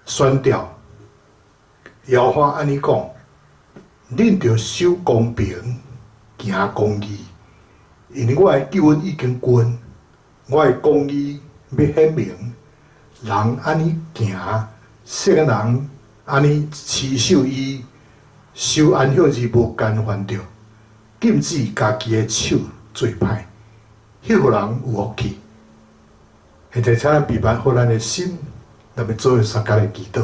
宣调，摇花安尼讲，恁着守公平，行公义，因为我的救恩已经捐，我的公义要显明，人安尼行，世间人安尼持守伊，守安息日无干犯着，禁止家己的手做歹，迄个人有福气。现在，请咱备办好咱的心。咱要做三角的祈祷。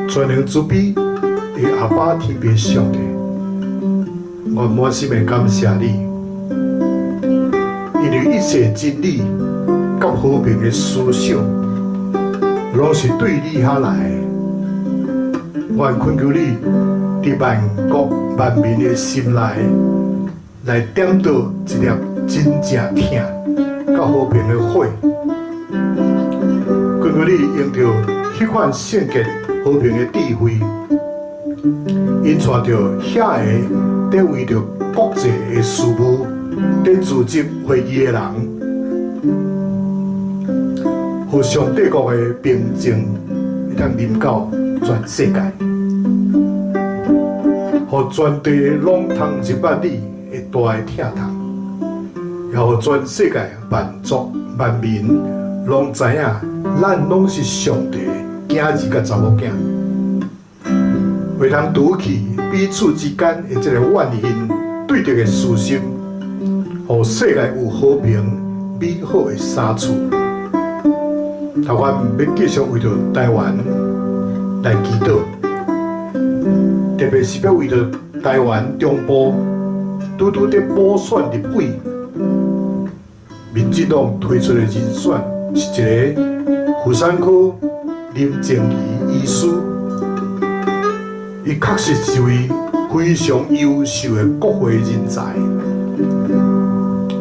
全能慈悲的阿爸天父上帝，我满心的感谢你，因为一切真理甲和平的思想，拢是对你遐来的。我恳求你，伫万国万民的心内，来点倒一粒真正疼甲和平的火。恳求你用着迄款圣洁和平的智慧，因带着遐个在为着国际的事务在组织会议的人，互上帝国的平静会当临到全世界，互全地拢通入捌你的大的疼痛，也互全世界万族万民拢知影，咱拢是上帝囝儿甲查某囝，会通除去彼此之间的这个怨恨对敌的私心，互世界有和平美好的相处。台湾要继续为着台湾来祈祷，特别是要为着台湾中部拄在补选立委，民进党推出的人选是一个妇产科林正仪医师，伊确实是位非常优秀的国会人才。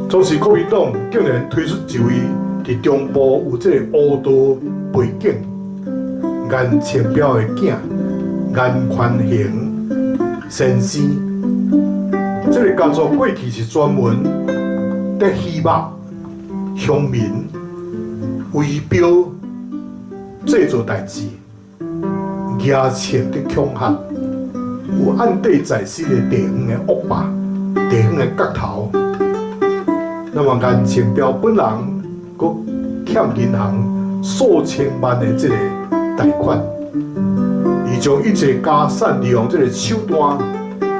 总是国民党竟然推出一位伫中部有这个乌道背景、颜清标的囝颜宽恒先生，这个家族过去是专门在戏目、乡民、围标制作代志，牙签的恐吓，有暗地在身的地方的恶霸、地方的角头。那么颜清标本人，佮欠银行数千万的这个贷款，伊伊将一切家产利用这个手段，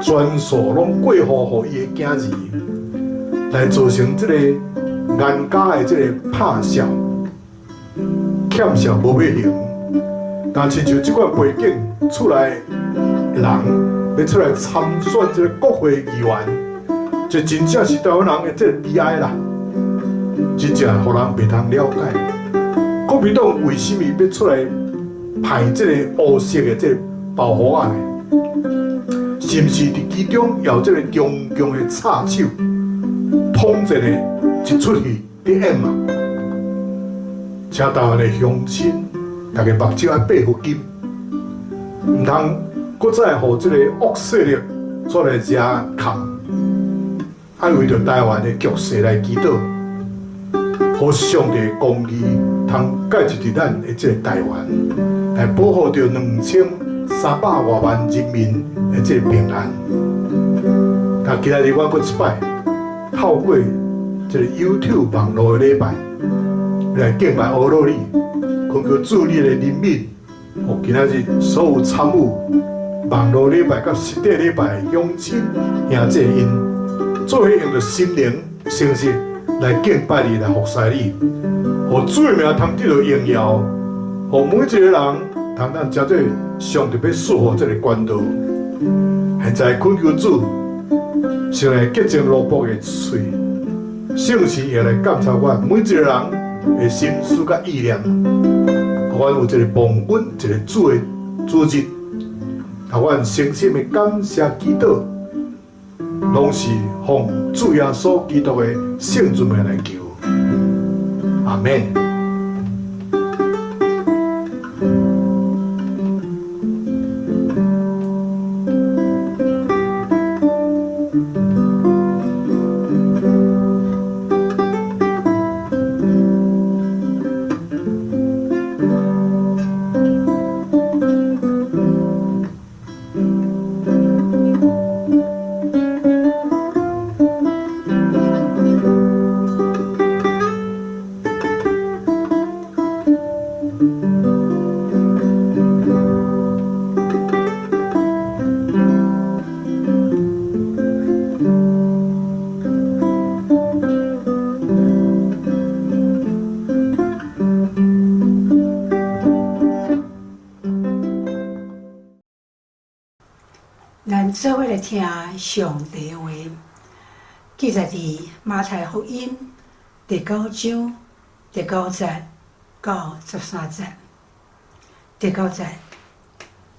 全数拢过户予伊的囝儿，来造成这个严家的这个拍笑、欠笑无要还。但亲像即款背景出来的人，要出来参选这个国会议员，这真正是台湾人的这个悲哀啦。真正互人袂通了解，国民党为什么要出来派这个乌色的这个保护案呢？是毋是伫其中有这个中共的插手，统战的一出戏伫演嘛？请台湾的乡亲，大家目睭爱闭好紧，毋通搁再互这个恶势力出来遮扛，爱为着台湾的局势来祈祷。互上帝公义通介入伫咱的这个台湾，来保护着2300多万人民的这个平安。那今日我搁一摆透过这个 YouTube 网络的礼拜来敬拜乌罗里，恳求主你的怜悯，互今日所有参与网络礼拜甲实体礼拜的乡亲兄弟因，做伙用着心灵诚实。来敬拜你，来服侍你，互主的名通得到荣耀，互每一个人通咱接对上帝要赐予这个管道。现在恳求主，先来洁净罗卜的嘴，圣时也来感受我每一个人的心思甲意念，互阮有一个蒙恩，一个主的主日，互阮诚心的感谢祈祷。拢是奉主耶稣基督的圣主名来求，阿门。咱做伙来听上帝的话，记载伫马太福音第9章第9节到13节。第9节，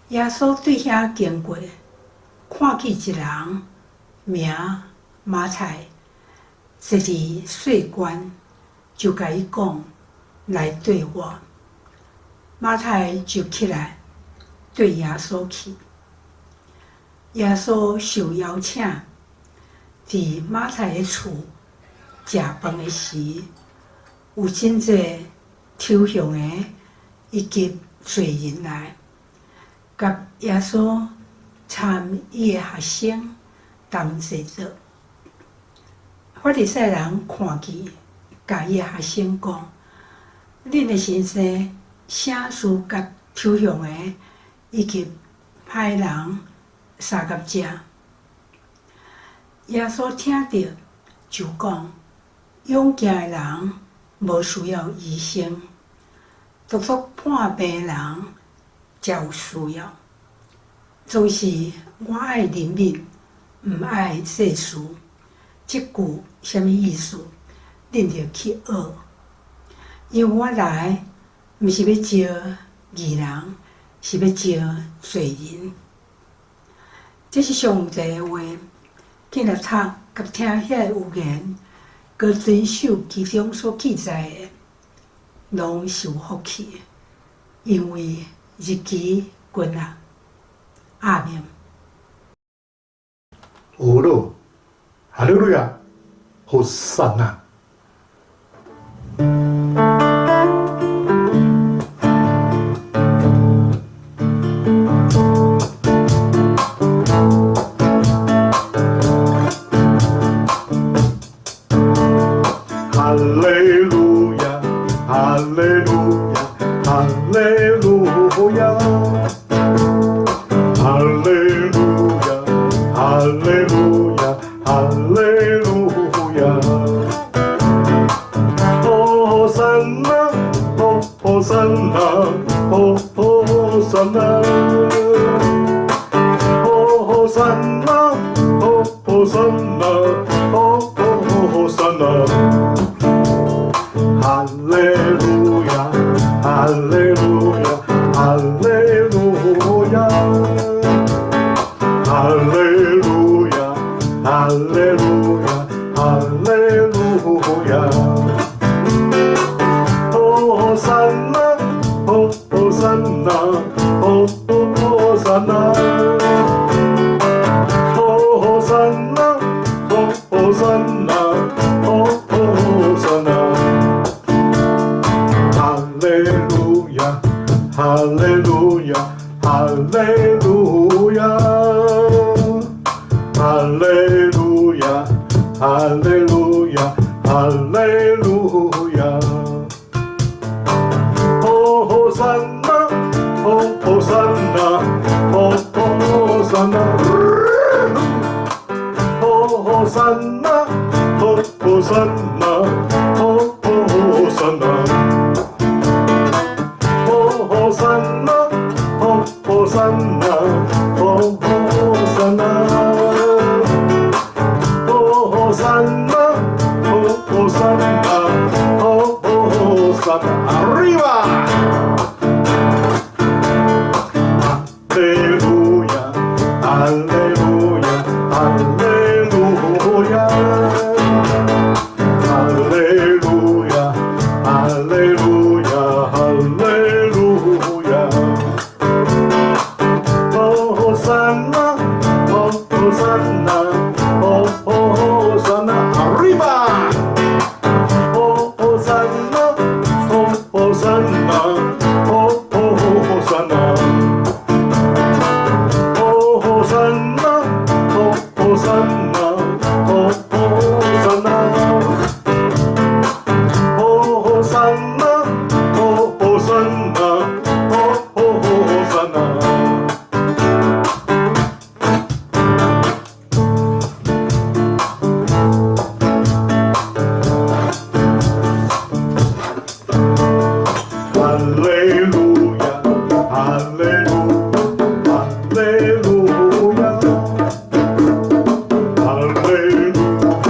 耶稣对遐经过，看见一人名马太，坐伫税关，就甲伊讲：“来对我。”马太就起来对耶稣去。耶稣受邀请，伫马太的厝食饭的时，有真侪抽象的以及罪人来，甲耶稣参伊的学生同坐着。法利赛人看见，甲伊的学生讲：“恁的先生啥事甲抽象的以及歹人相甲遮？”耶稣听着就讲：“勇健的人无需要医生，独独患病的人才有需要。总是我爱怜悯，毋爱世事。”即句什么意思？恁着去学，因为我来毋是要招义人，是要招罪人。这是上帝的话，今日读甲听遐个有言，佮遵守其中所记载的，拢是有福气，因为日期近啊。阿们。有咯，哈利路亚，好神啊！哈利路亚，哈利路亚，哈利路亚。哈利路亚，哈利路亚。哦，山呐，哦，山呐，哦，山呐，哦，山呐，哦，山呐，哦，山呐。哈利路亚，哈利路亚，哈利路亚，哈利路亚，哈利路亚，哈利路亚。哦，山呐，哦，山呐，哦，山呐，哦，山呐，哦，山呐，哦，山呐。哦，山呐，哦，山呐，哦，山呐，哦，山呐，哦，山呐，哦，山呐，arriba！哈利路亚，哈利路亚，哈利路亚，哈利路亚，哈利路亚，哈利路亚。哦，山呐，哦，山呐，哦，山呐，arriba！哦，山呐，哦，山呐，哦，山呐。哦，山呐，哦，山呐，哦，山呐。哦，山呐，哦，山呐，哦，山呐。哈利路亚，哈利路亚，哈利路亚，哈利路亚，哈利路亚，哈利路亚。哦，山呐，哦，山呐，哦，山呐，哦，山呐，哦，山呐，哦，山呐。哈利路亚，哈利路亚，哈利路亚，哈利路亚，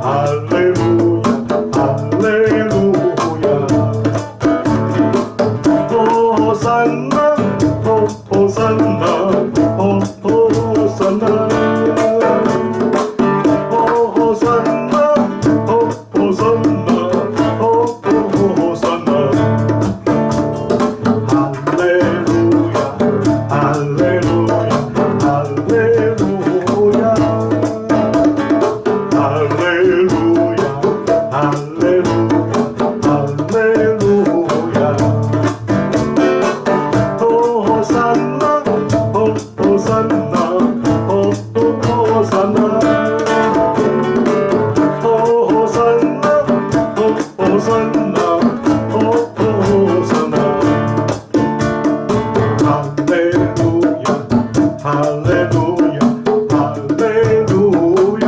哈利路亚，哈利路亚。哦，山呐，哦，山呐，哦，山呐，哦，山呐，哦，山呐，哦，山呐。哈利路亚，哈利路亚，哈利路亚，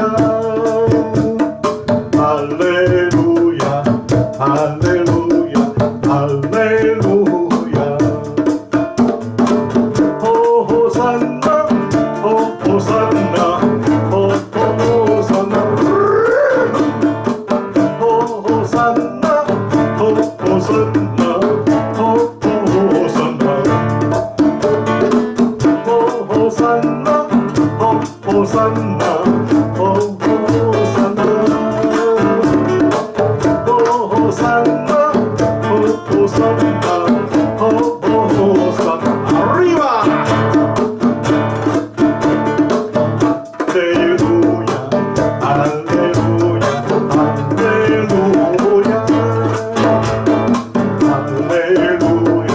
哈利路亚，哈利路亚，哈利路亚。哦，山呐，哦，山呐，哦，山呐，哦，山呐，哦，山呐，哦，山呐。哦，山呐，哦，山呐，哦，山呐，哦，山呐，哦，山呐，哦，山呐，arriba！哈利路亚，哈利路亚，哈利路亚，哈利路亚，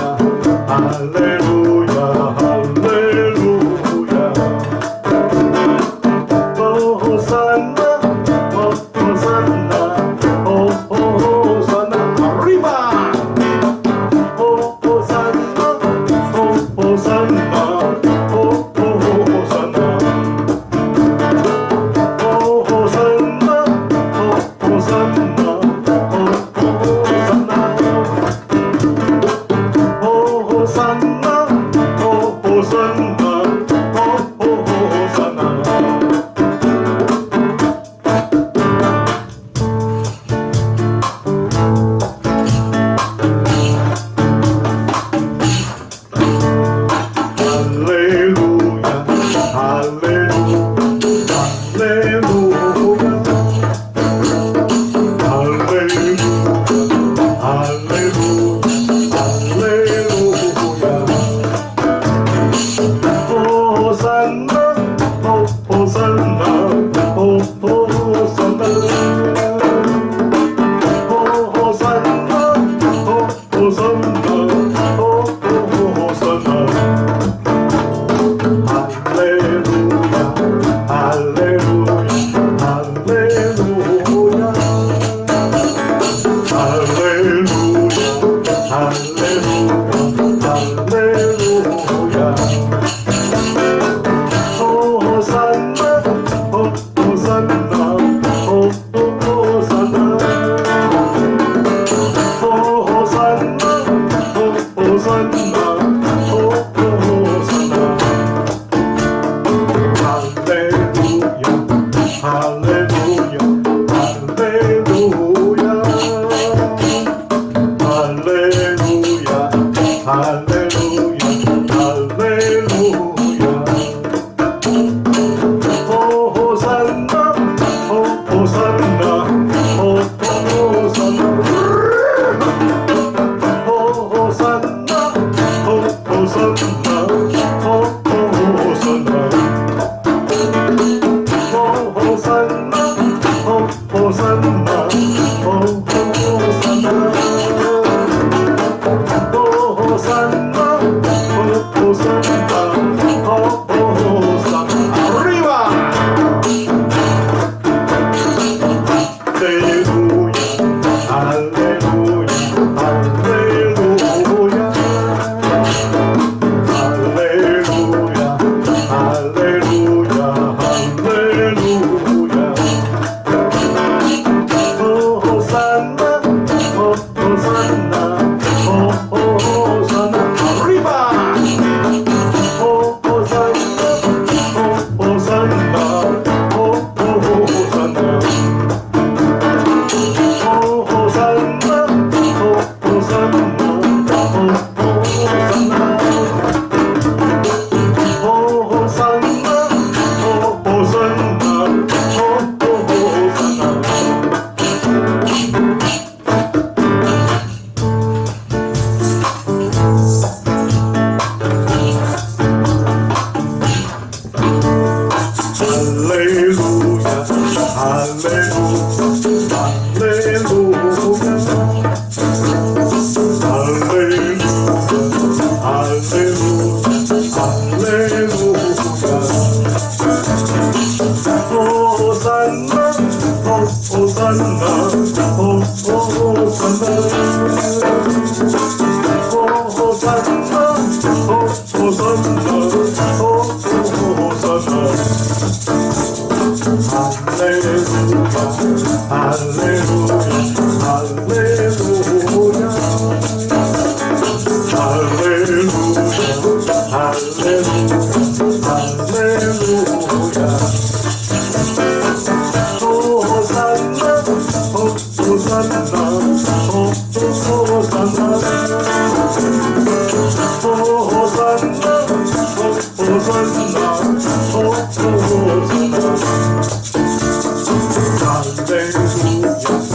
哈利路亚，哈利路亚。利路亚，哈利路亚，哈利路亚，哈利路亚，哈利路亚，哈利路亚。哦，赞呐，哦，赞呐，哦，赞呐，哦，赞呐，哦，赞呐，哦，赞呐。哈利路亚，哈利路亚，哈利路亚，哈利路亚，哈利路亚，哈利路亚。哦，赞呐，哦，赞呐，哦，赞呐，哦，赞呐，哦，赞呐，哦，赞呐。哈利路亚，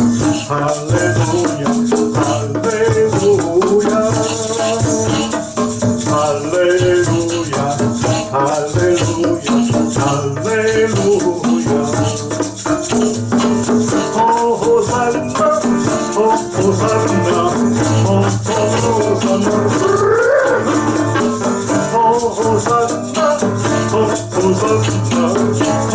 哈利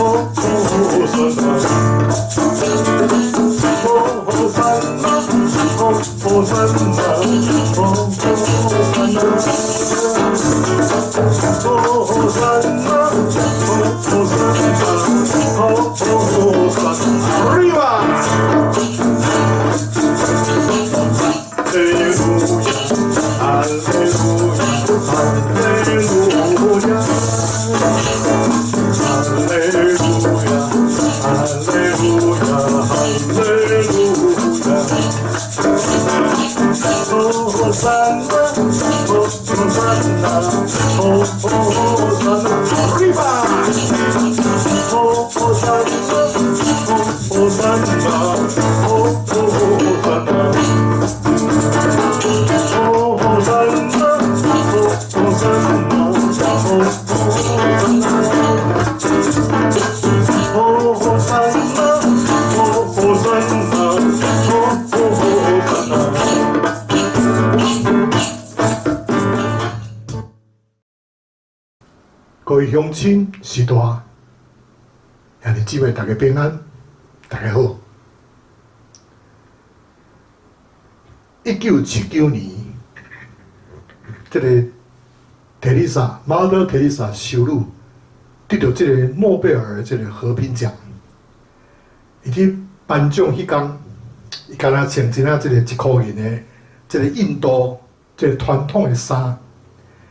路亚，哈利路亚，哈利路亚，哈利路亚，哈利路亚。哦，赞呐，哦，赞呐，哦，赞呐，哦，赞呐，哦，赞呐，哦，赞呐。各位乡亲、师大、兄弟姊妹，大家平安，大家好。1979年，这个马德·特丽莎修女得到这个诺贝尔这个和平奖。伊去颁奖迄天，伊敢若穿真这个1块银的这个印度这个传统的衫，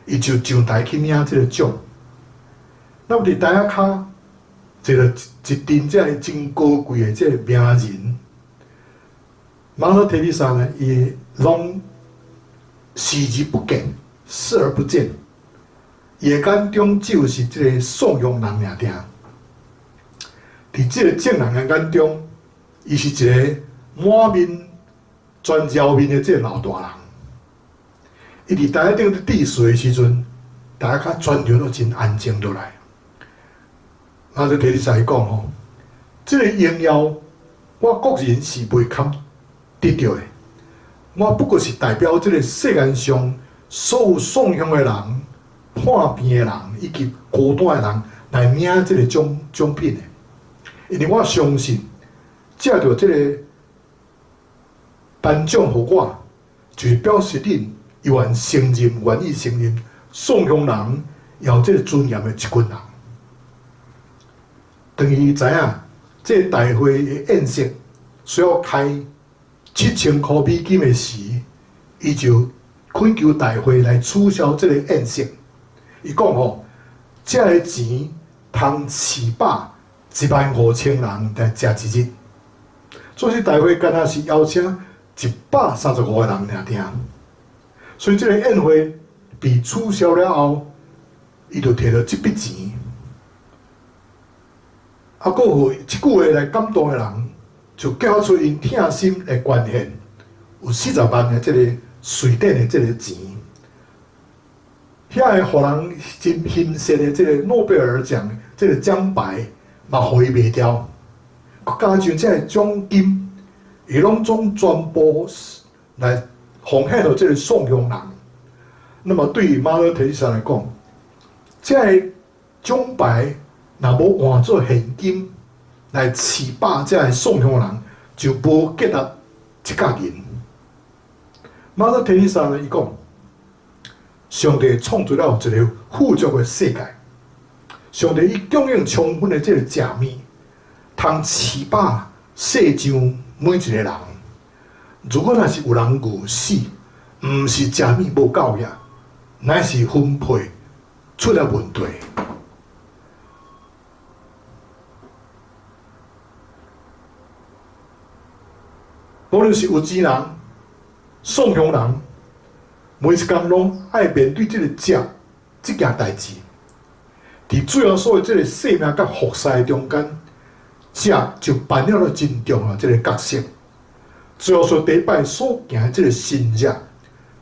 伊就上台去领这个奖。那么伫台下骹，一阵这真高贵的这个名人，马德·特丽莎呢，伊拢视而不见，视而不见。伊的眼中只有是这个颂扬人尔定。伫这个正人的眼中，伊是一个满面全饶面的这个老大人。伊伫台顶伫滴水的时阵，大家全场都真安静落来。马德·特丽莎伊讲吼，这个荣耀我个人是袂堪得到的。我不过是代表这个世界上所有送向的人、叛变的人以及孤单的人来领这个奖品的。因为我相信，借着这个颁奖给我，就是表示恁愿意承认送向人也有这个尊严的一群人。当伊知影这个大会的宴席需要开7000块美金的时，伊就恳求大会来取消这个宴席。伊讲吼，这个钱通饲饱15000人来食一日，所以大会敢若是邀请135个人尔定。所以这个宴会被取消了后，伊就摕到这笔钱。啊，搁有一句话来感动的人，就交出因疼心的捐献，有40万的这个瑞典的这个钱。遐个互人真欣切的这个诺贝尔奖这个奖牌，嘛互伊卖掉，加上这个奖金，伊拢总全部来奉献到这个送乡人。那么对于马勒提莎来讲，这个奖牌若无换做现金来饲饱这个送乡人，就无值得一角银。马勒提莎呢，伊讲，上帝创造了一个富足的世界，上帝伊供应充分的这个食物，通饲饱世上每一个人。如果若是有人饿死，毋是食物无够呀，乃是分配出了问题。无论是有钱人、送乡人，每一工拢爱面对这个食这件代志。伫最后所有这个生命甲服侍中间，食就扮演了真重要这个角色。最后说第一摆所行的这个新约，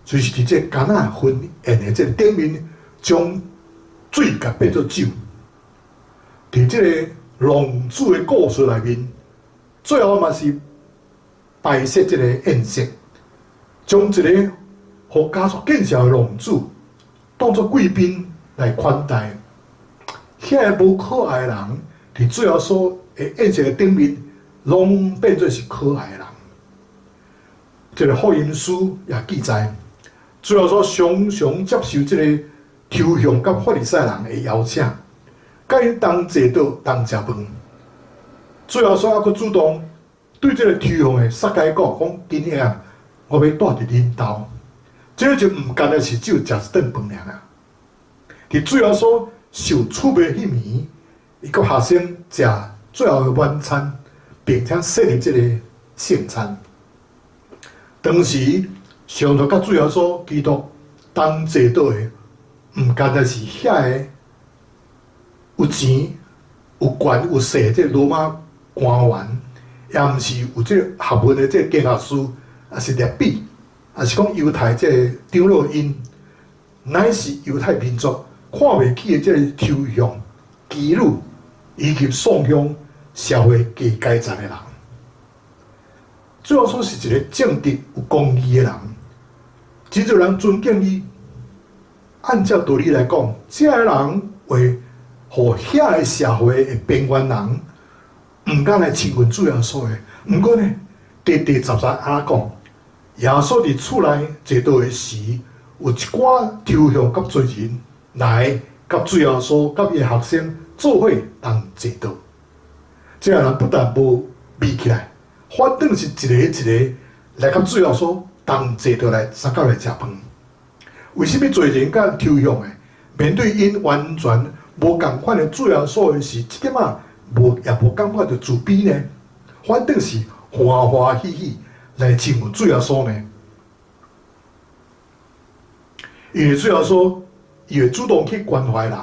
就是伫这橄榄婚宴的这个顶面，将水甲变做酒。伫这个龙主的故事内面，最后嘛是摆设这个宴席，将一个互家族建设的龙主当作贵宾来款待。遐个无可爱的人，伫最后所的宴席的顶面，拢变做是可爱的人。这个福音书也记载，最后所常常接受这个抽象甲法利赛人的邀请，甲因同坐倒同食饭。最后所还佫主动对这个抽象的撒该讲，今日啊，我要住伫恁兜。这就毋干的是只有食一顿饭尔啦。伫最后所受储备迄暝，伊佮学生食最后的晚餐，并且设立这个圣餐。当时上头甲最后所基督同坐倒的，毋单单是遐个有钱、有权、有势这罗马官员，也毋是有这学问的这经学师，也是列比，也是讲犹太这个长老因，乃是犹太民族看袂起的这个抽象、妓女以及送乡社会低阶层的人。最后说是一个正直有公义的人，真侪人尊敬伊。按照道理来讲，这个人为互遐个社会的边缘人，毋敢来亲近主耶稣的。毋过呢，第13安讲，耶稣伫厝内坐倒的时，有一寡抽象甲罪人来甲主耶稣甲伊的学生做伙同坐倒。这个人不但无眯起来，反倒是一个一个来甲主耶稣同坐倒来相交来食饭。为什么罪人甲抽象的面对因完全无共款的主耶稣的时，这点啊也无感觉到自卑呢？反倒是欢欢喜喜来亲近主耶稣呢？因为主耶稣伊会主动去关怀人，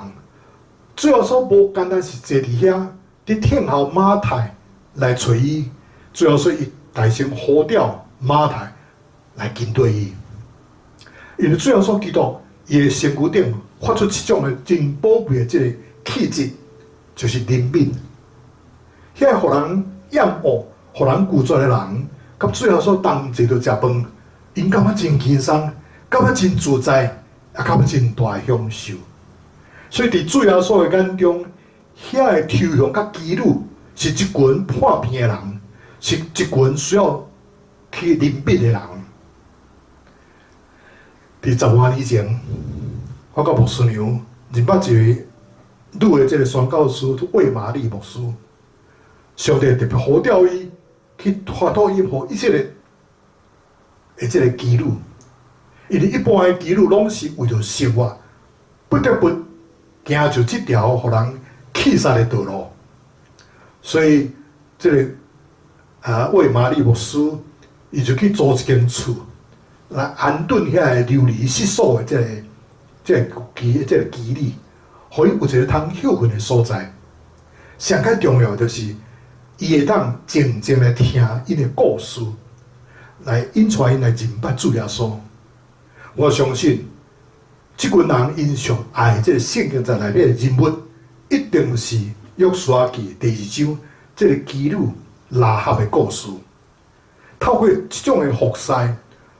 主耶稣无单单是坐伫遐，伫听候马太来找伊，主耶稣伊大声呼召马太来跟对伊。因为主耶稣基督伊的身躯顶发出一种的真宝贵的这个气质，就是怜悯。遐互人厌恶、互人拒绝的人，甲主耶稣同坐着食饭，因感觉真轻松，感觉真自在，也感觉真大的享受。所以伫主耶稣的眼中，遐个抽象甲妓女是一群破病的人，是一群需要去怜悯的人。伫10多年前，我甲牧师娘认捌一个女的这个宣教师魏玛丽牧师，上帝特别呼召伊去发导伊，互以色列的这个妓女，因为一般的妓女拢是为着生活，不得不行就这条互人气杀的道路，所以这个魏玛丽牧师，伊就去租一间厝。来安顿遐个流离失所的这个妓女，互伊有一个通休困的所在。上较重要就是，伊会当静静来听因的故事，来引带因来认捌主耶稣。我相信，即群人因上爱这个圣经在内面的人物，一定是约书亚记第2章，这个基律拉合的故事，透过这种的服侍，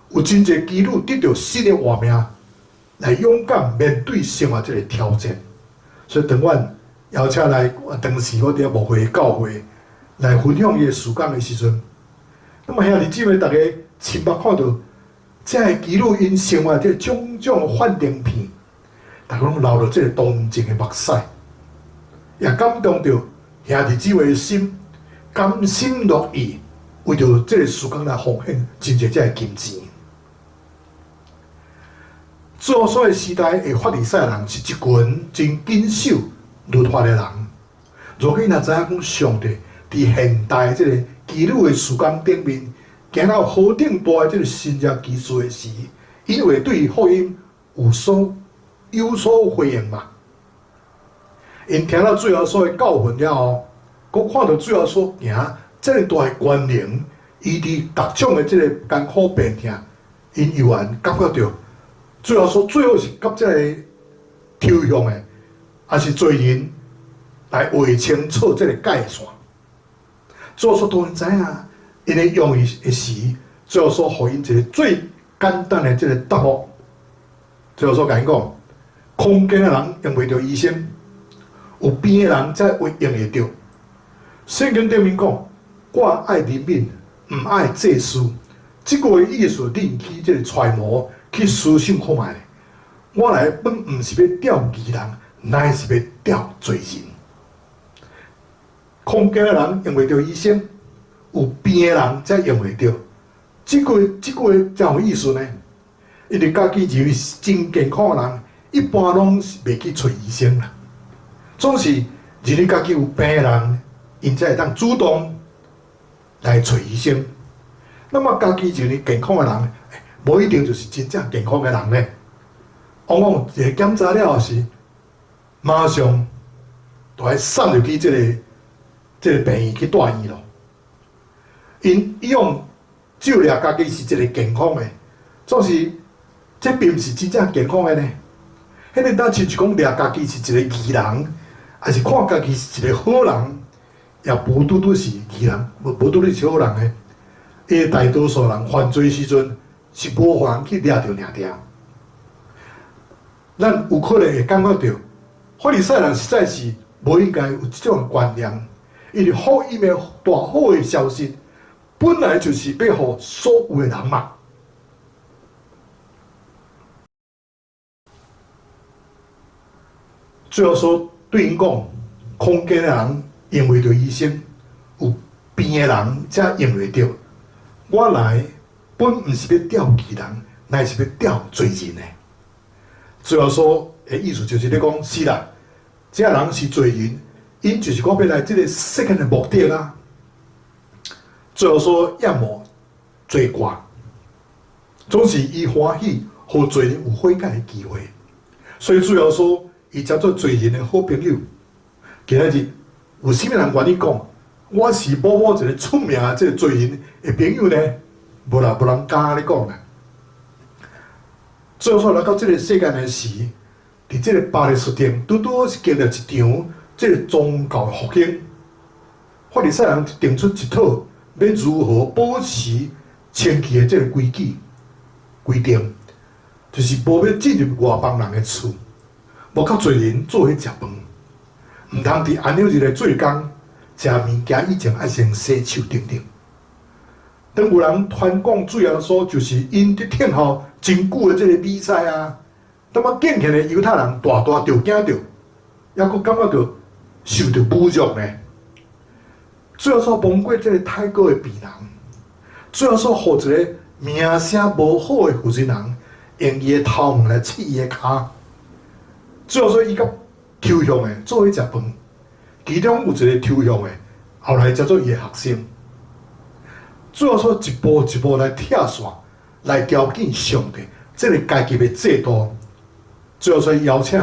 有真侪基律得到新的活命，来勇敢面对生活这个挑战。所以，当阮邀请来，当时我伫牧会教会来分享伊个事工的时阵，那么兄弟姊妹，大家亲目看到，这个基律因生活这种种幻灯片，大家拢流着这个同情的目屎，也感动着兄弟姊妹的心，甘心乐意为着这个事工来奉献真侪这个金钱。最后所个时代的法利赛人是一群真谨守律法的人。如果因若知影讲上帝伫现代这个基律的事工顶面，行到河顶大的这个新约基础的时，因为对福音有所回应嘛。因听到最后所的教训了后，佮看到最后所行这个大的关联，伊伫各种的这个艰苦病痛，因犹原感觉到。最后是甲这个抽象的，也是罪人来划清楚这个界线。最后当然知影，因的用意的时，最后互因一个最简单的这个答复。最后甲因讲，空间的人用袂着医生，有病的人才会用会着。圣经顶面讲，我爱怜悯，唔爱祭司。这句的意思令起这个揣摩。去思想看卖，我来本毋是要钓义人，乃是要钓罪人。空间的人用袂着医生，有病的人才用袂着。这句才有意思呢？因为家己认为是真健康的人，一般拢是袂去找医生啦。总是认为家己有病的人，因才会当主动来找医生。那么家己认为健康的人，无一定就是真正健康的人呢。往往一个检查了后是，马上就爱送入去这个病院去住院咯。因以往照料家己是一个健康的，总是这并不是真正健康的呢。迄个当亲像讲料家己是一个义人，还是看家己是一个好人，也无拄拄是义人，无拄拄是好人的。因为大多数人犯罪时阵。是无互人去掠着掠着，咱有可能会感觉到，法利赛人实在是无应该有这种观念，因为福音的大好的消息，本来就是要互所有的人嘛。最后说对因讲，空间的人用袂着医生，有病的人才用袂着。我来。本毋是要钓义人，乃是要钓罪人的。最后说的意思就是咧讲，是啦，这人是罪人，因就是我要来这个世界的目的啊。最后说厌恶罪过，总是伊欢喜，互罪人有悔改的机会。所以最后说，伊叫做罪人的好朋友。今仔日有啥物人愿意讲，我是某某一个出名的这个罪人的朋友呢？无啦，无人敢安尼讲啦。最后来到这个世界的时，伫这个巴黎书店，拄拄是经历一场这个宗教复兴。法利赛人定出一套要如何保持清气的这个规矩规定，就是无要进入外邦人的厝，无甲罪人做伙食饭，毋通伫安尼一个做工食物件以前爱先洗手等等。当有人传讲主要说，就是因伫听候真久的这个比赛啊，那么敬虔的犹太人大着惊着，抑佫感觉到受到侮辱呢。最后所蒙过这个太高的鄙人，最后所互一个名声无好的负责人，用伊的头毛来刺伊的骹。最后所伊甲抽象的做伙食饭，其中有一个抽象的，后来叫做伊的学生。最后说一步一步来拆线，来调整上帝这个阶级的制度。最后说邀请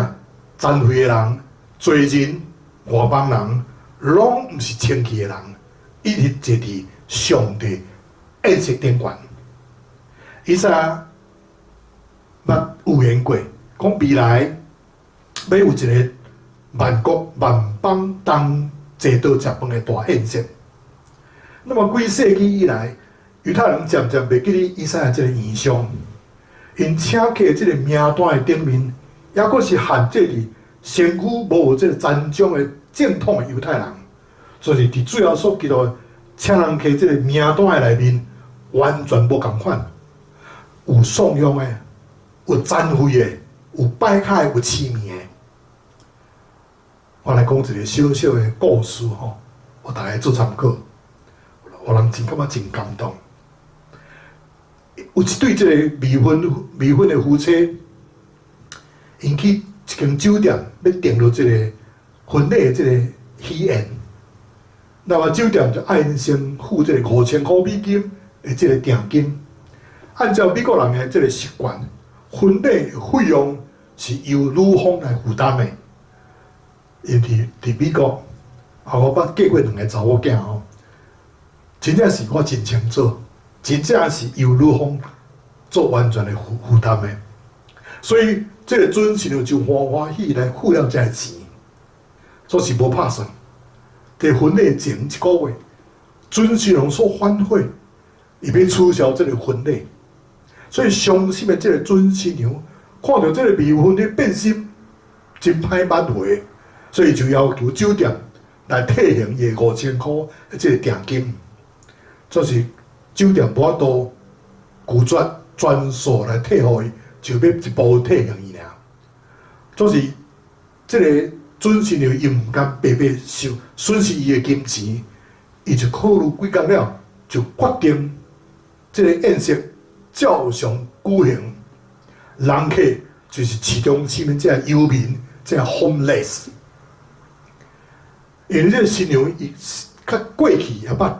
残废的人、罪人、外邦人，拢毋是清气的人，一直坐伫上帝宴席顶悬。以前捌预言过，讲未来要有一个万国万邦同坐倒食饭的大宴席。那么几世纪以来，犹太人渐渐袂记哩以赛亚这个异象，因请客这个名单的顶面，也阁是限制伫身躯无这个沾种的正统的犹太人，就是伫主要所记录的请人客这个名单的内面，完全无共款，有颂扬的，有赞美的，有拜卡的，有痴迷的。我来讲一个小小的故事吼，互大家做参考，互人真感觉真感动。有一对这个未婚的夫妻，因去一间酒店要订入这个婚礼的这个喜宴，那么酒店就爱先付这个$5000的这个定金。按照美国人的这个习惯，婚礼的费用是由女方来负担的。因伫美国，我捌嫁过2个查某囝吼，真正是我真清楚，真正是由女方做完全的负担的。所以这个准新娘就欢欢喜来付了这个钱，做是无拍算。伫婚礼前1个月，准新娘所反悔，伊要取消这个婚礼。所以伤心的这个准新娘看到这个未婚的变心，真歹挽回。所以就要求酒店来退还伊$5000的这个定金，这是酒店无法度拒绝全数来退互伊，就要一步退还伊尔。这是这个准新娘伊毋甘白白收损失伊的金钱，伊就考虑几工了，就决定这个宴席照常举行。人客就是市中心的这游民，这 homeless。因为这个新娘伊较过去也捌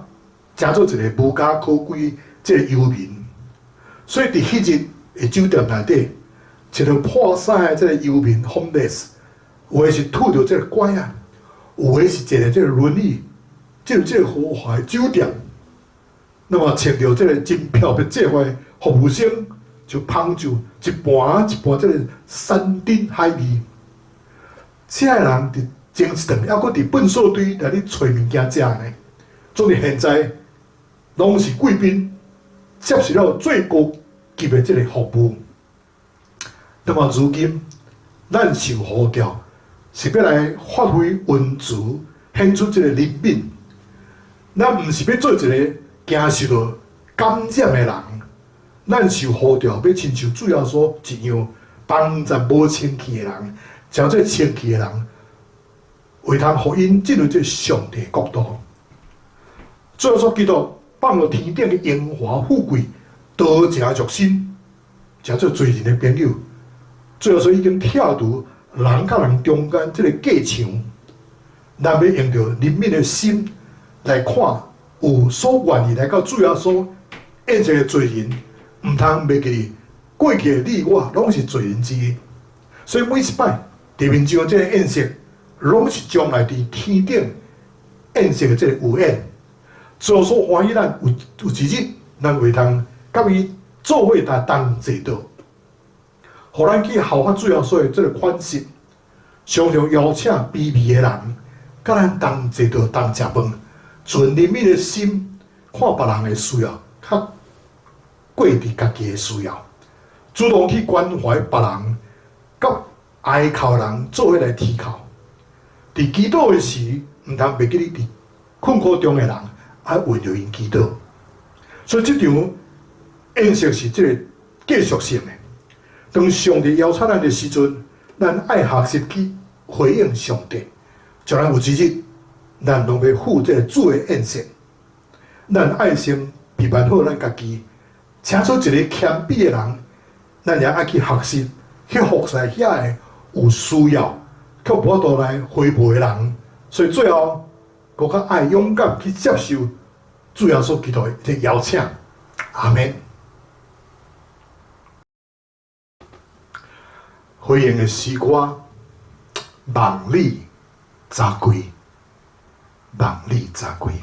食做一个无家可归这个游民，所以伫迄日的酒店内底，一个破屎的这个游民 homeless， 有的是拄着这个拐啊，有的是坐在这个轮椅，进入这个豪华的酒店，那么穿着这个真漂亮这块服务生就捧酒一盘一盘这个山珍海味，这个人伫前一顿，还佫伫粪扫堆来咧找物件食呢。总之现在拢是贵宾接受了最高级的这个服务。那么如今，咱受呼召是要来发挥温慈，献出这个怜悯。咱毋是要做一个经受到感染的人，咱受呼召要亲像主要所一样，帮助无清气的人，将这清气的人。为通互因进入这上帝国度，最后所基督放落天顶的荣华富贵，多正入心，真做罪人的朋友。最后所已经拆除人甲人中间这个隔墙，咱要用着怜悯的心来看，有所愿意来到主要所宴席的罪人，毋通袂记哩过去的你我拢是罪人之一。所以每一摆地面上这个宴席。拢是将来伫天顶宴席的这个有宴，所所欢喜咱有一日，咱会通甲伊做伙来同坐倒，互咱去效法主要所的这个款式，常常邀请卑微的人，甲咱同坐倒同食饭，存怜悯的心，看别人的需要，较过伫家己的需要，主动去关怀别人，甲哀哭人做伙来提哭。伫祈祷的时，毋通袂记哩伫困苦中的人，爱为着因祈祷。所以这场宴席是这个继续性的。当上帝邀请咱的时阵，咱爱学习去回应上帝。将来有一日，咱拢要赴这个主的宴席，咱爱先备办好咱家己，请做一个谦卑的人，咱也爱去学习，去服侍遐个有需要。却无法度来回报的人，所以最后，更较爱勇敢去接受主要所基督的邀请。阿免。回应的诗歌，望你扎归，望你扎归。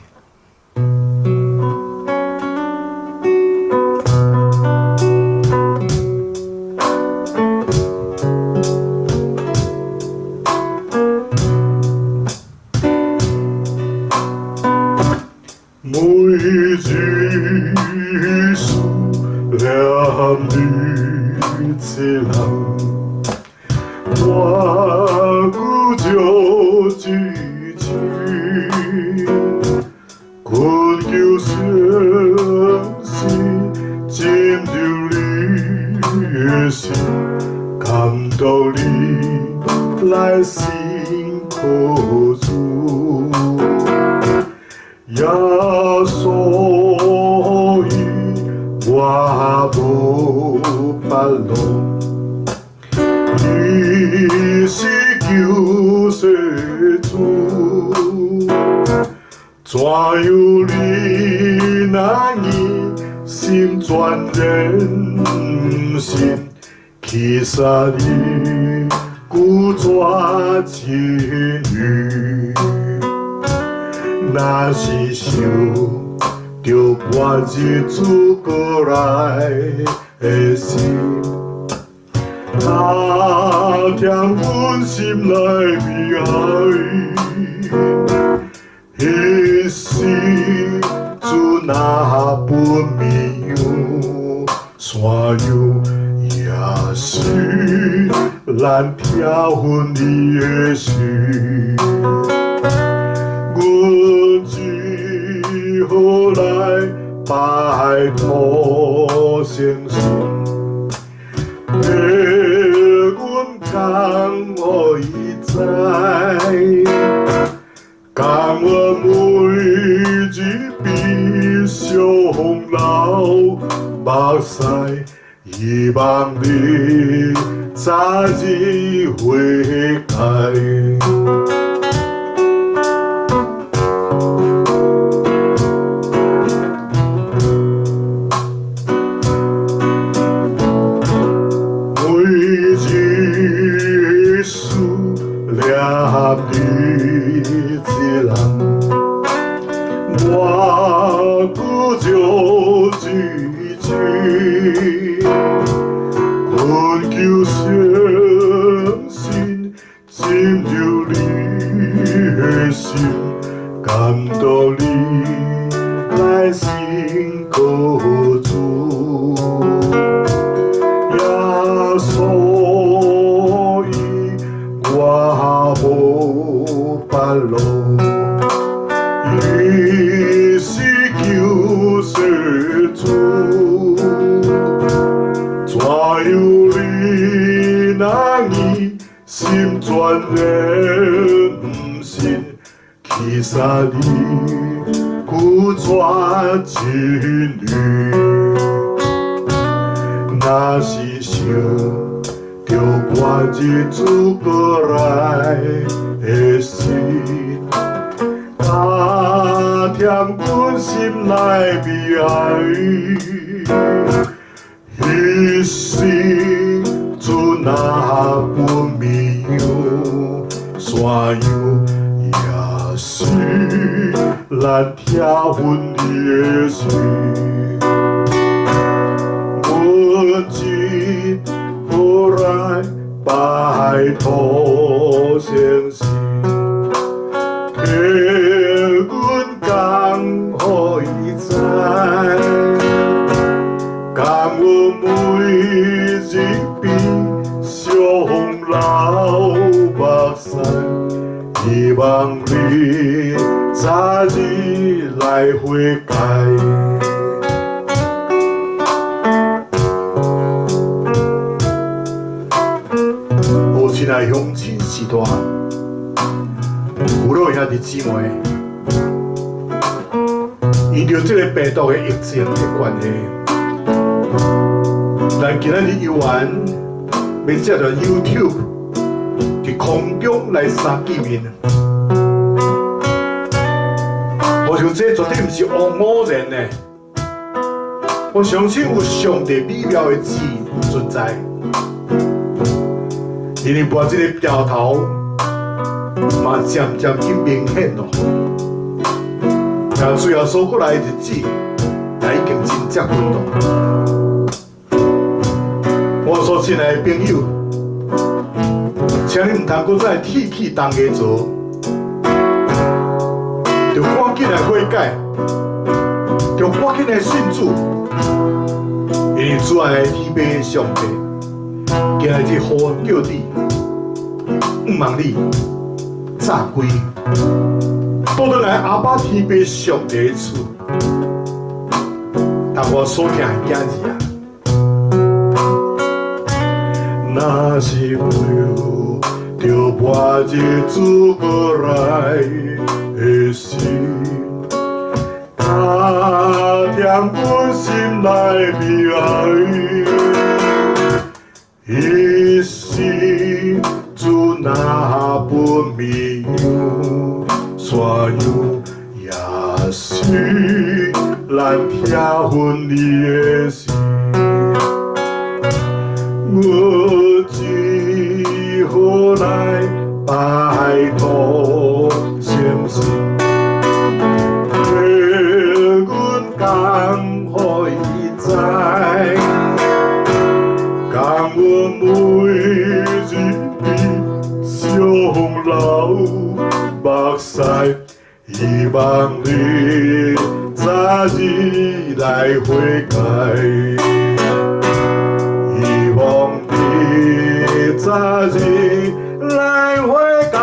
基数了你之人，我古就支持，困求相信，进入你的心，感到你来信靠主。耶稣以我无法路，你是救世主，怎有你那你心全然心，其实你故作情侣。若是想着我日子过来的心，他听阮心内悲哀，彼时主那分绵羊，山羊也是咱听阮你的心。阮只好来拜托先生，替阮讲互伊知，讲我每日必上流目屎，希望你早日悔改。我古就支持，困求相信，进入你的心，感到你来信靠主。耶稣以我无法路。你是救世主，怎有你那你心全然不信，其实你故作情侣，若是想着我日子过来的心。他听阮心内悲哀，彼时主那分绵羊，山羊也是咱听阮的心。阮只好来拜托先生。替阮讲互伊知，讲我每日比上流目屎，希望你早日来悔改。好，亲爱乡亲时代。有老兄弟姊妹，因着这个病毒的疫情的关系，咱今仔日游玩要借着 YouTube 伫空中来相见面。我想这绝对不是偶然的，我相信有上帝美妙的旨意存在，因为把这个苗头。嘛渐渐去明显咯，但最后所过来的日子，也已经真接近咯。我所亲爱的朋友，请你唔通搁再铁气当家做，就赶紧来悔改，要赶紧来信主，因为主爱天父上帝，今日呼叫你，毋望你早归，倒转来阿爸天父上帝的厝。但我所听的囝儿啊，若是有着半日主过来的心。他将阮心内悲哀，一时主那不明，所有也是咱听分你的心。我只好来拜托相信。讲予伊知，讲我每日比上流目屎，希望你早日来悔改，希望你早日来悔改。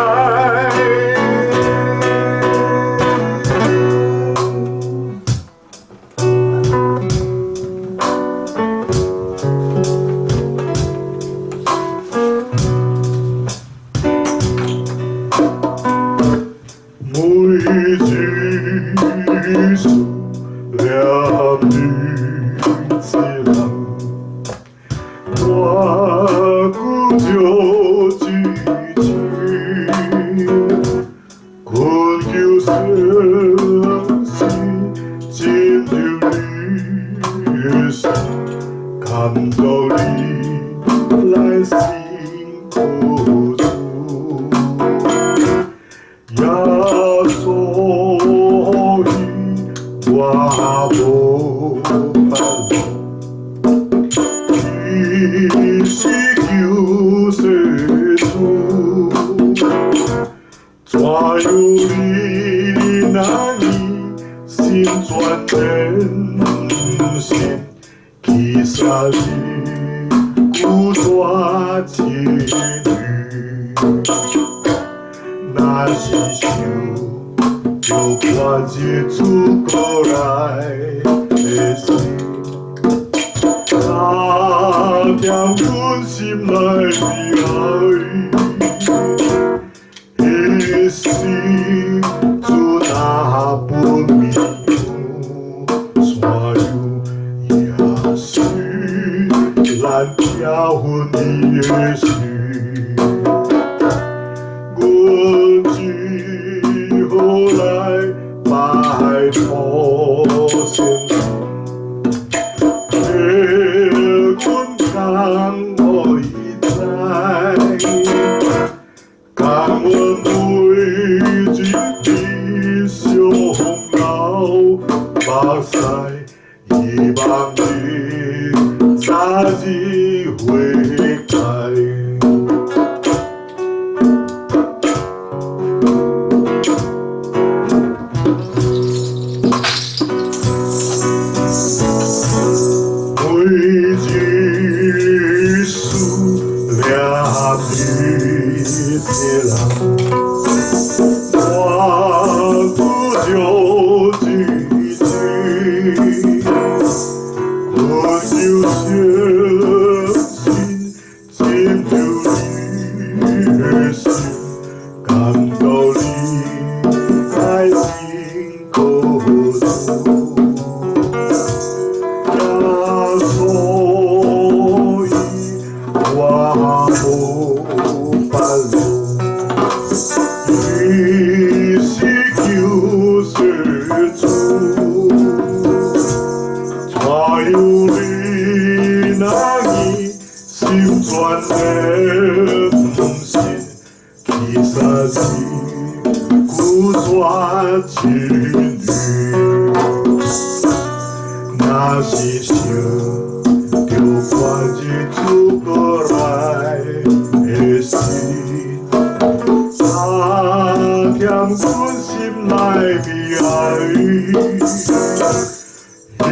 一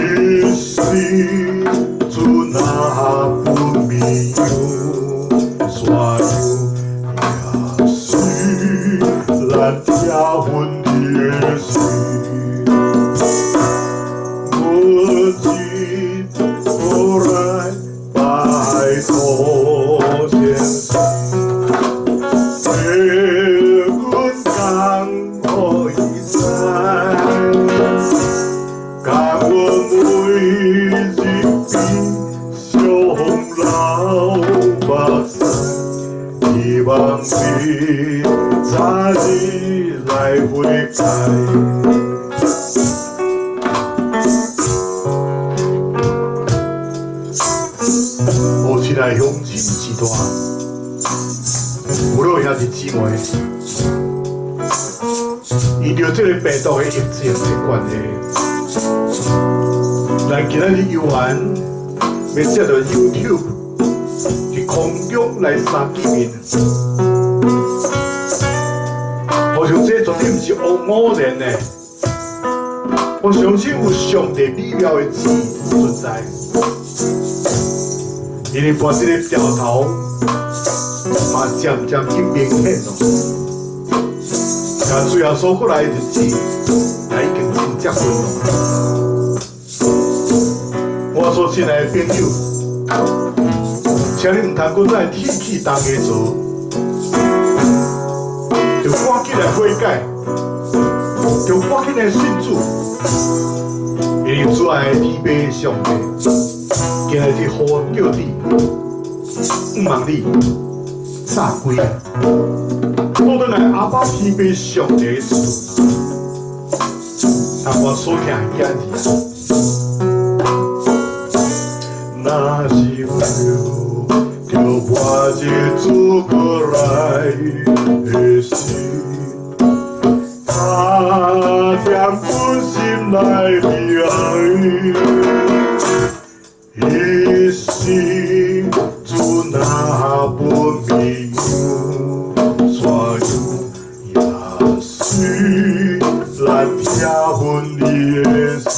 时主那不迷有所有，也是咱家分的事。我只后来拜托先生，给阮讲可以知。甲我每日比上老目屎，希望你早日来悔改。母亲的勇气之大，有落兄弟姊妹，遇到这个病毒的疫情的关系。咱今仔日游玩，要接到 YouTube 去空中来三见面。我想这绝对不是偶然的，我相信有上帝美妙的旨意存在。因为把这个苗头嘛渐渐去明显咯，但最后所过来的日子，也已经真结婚咯。我所亲爱的朋友，请你唔通搁再铁气当个做，就赶紧来悔改，就赶紧来信主，因为主爱的天父上帝，今日是呼叫你，唔望你早归来，倒转来阿爸天父上帝的主，但我所听的言语。那是为了我这祖国来的心，他将本心来的爱，一心主那不迷有所有，也是咱家分的心。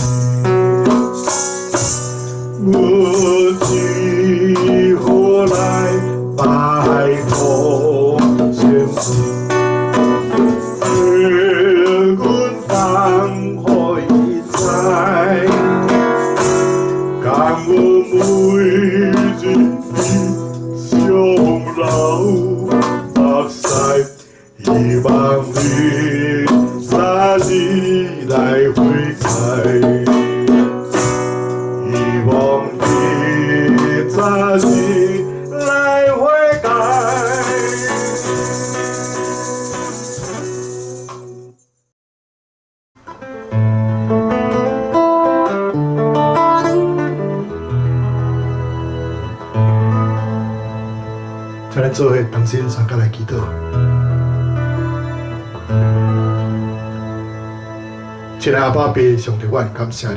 我只好来拜托先生，叫阮当可以知，甘我每日上老目屎，希望你早日来悔改。望你早日来悔改。再来做伙同心参加来祈祷。亲爱的阿爸爸，上帝，阮感谢你。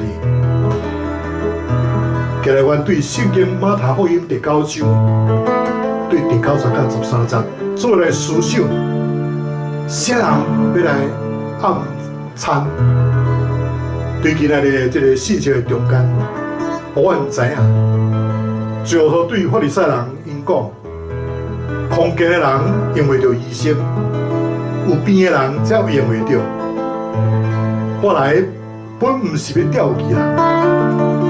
今日阮对圣经马太福音第9章，对第9章到13章做来思想，啥人要来暗参？对今仔日这个信息的中间，互阮知影，最后对法利赛人因讲，空间的人用袂着医生，有病的人才有用袂着。我来本毋是要钓鱼人。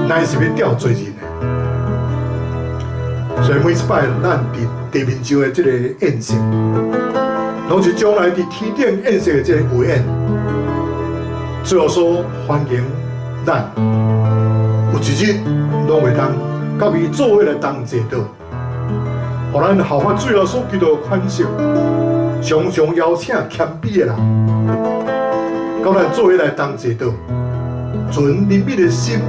乃是要钓罪人的，所以每一摆咱伫地面上的这个宴席，拢是将来伫天顶宴席的这个午宴，最后所欢迎咱有一日拢会当甲伊做伙来同坐到，互咱效法最后所基督的款式，常常邀请谦卑的人，甲咱做伙来同坐到，存怜悯的心。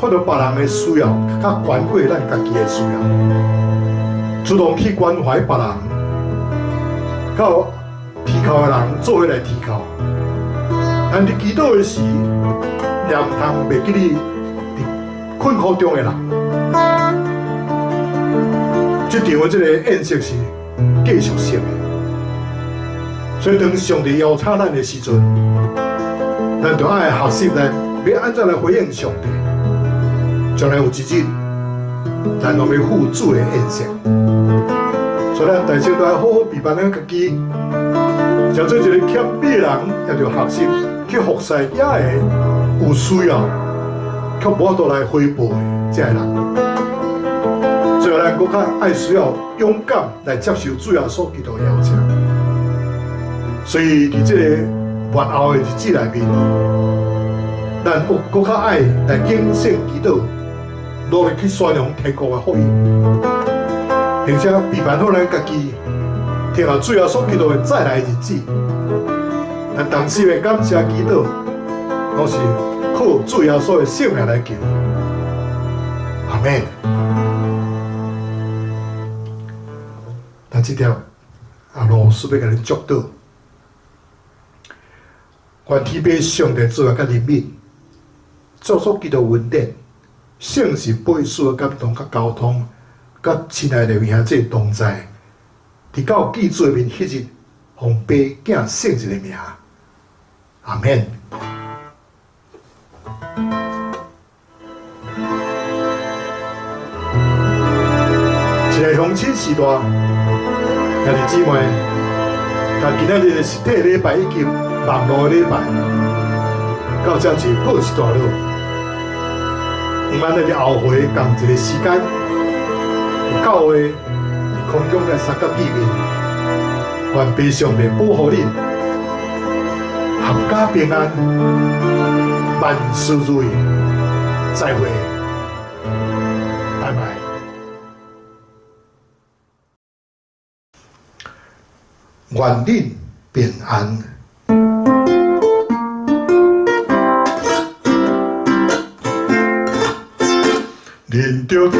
看到别人的需要，较关过咱家己的需要，主动去关怀别人，到啼哭的人做伙来啼哭。咱伫祈祷的时，也毋通袂记你伫困苦中的人。这场的这个宴席是继续性的，所以当上帝邀请咱的时阵，咱就爱学习咱要安怎来回应上帝。将来有一日，咱拢要负主的印象。所以咱大家都要好好备办咱家己，像做一个欠米的人，也要学习去服侍也会有需要，却无法度来回报的这个人。最后，咱更较爱需要勇敢来接受主耶稣基督的邀请。所以，伫这个末后的日子内面，咱更较爱来敬献祈祷，努力去宣扬天国的福音，并且备办好咱家己，听候主耶稣基督的再来的日子。咱同时的感谢祈祷，拢是靠主耶稣的圣名来求。阿门。那这条阿罗顺便甲你祝祷，愿天父上帝主啊，甲人民，祝福基督恩典，圣是背书的感动、甲交通，甲亲爱的兄弟同在，伫到记主的面迄日，奉爸囝圣子的名，阿免。一个乡亲时代。兄弟姊妹，但今仔日的实体礼拜以及网络礼拜，到这就告一段落。毋免咱伫后回共一个时间，教会伫空中来三角见面，愿悲上帝保护恁，阖家平安，万事如意。再会，拜拜。愿恁平安。恁着记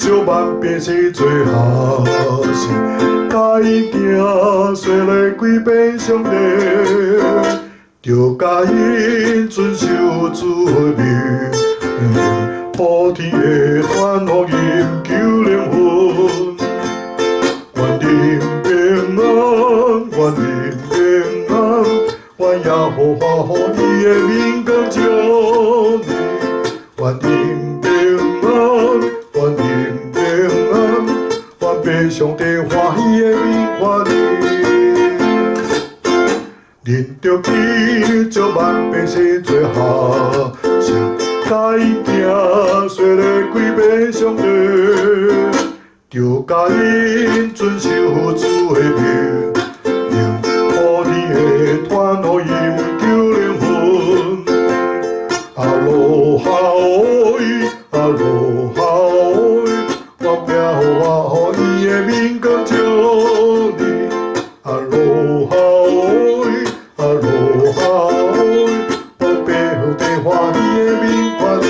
着万变是最好事，甲伊行说来归遍上帝，着甲伊遵守主的命，普天的传福音救灵魂。愿恁平安，愿恁平安，愿耶和华予伊的名光照你。愿恁平安，愿恁平安，愿被上帝欢喜的名看你。恁着记着万变是最好事，甲伊行说来归遍上帝。着甲因遵守主的命，普天的传福音救灵魂。阿罗哈哦，阿罗哈哦，我名我予伊的名光照你。阿罗哈哦，阿罗哈哦，我背后地欢喜的名看你。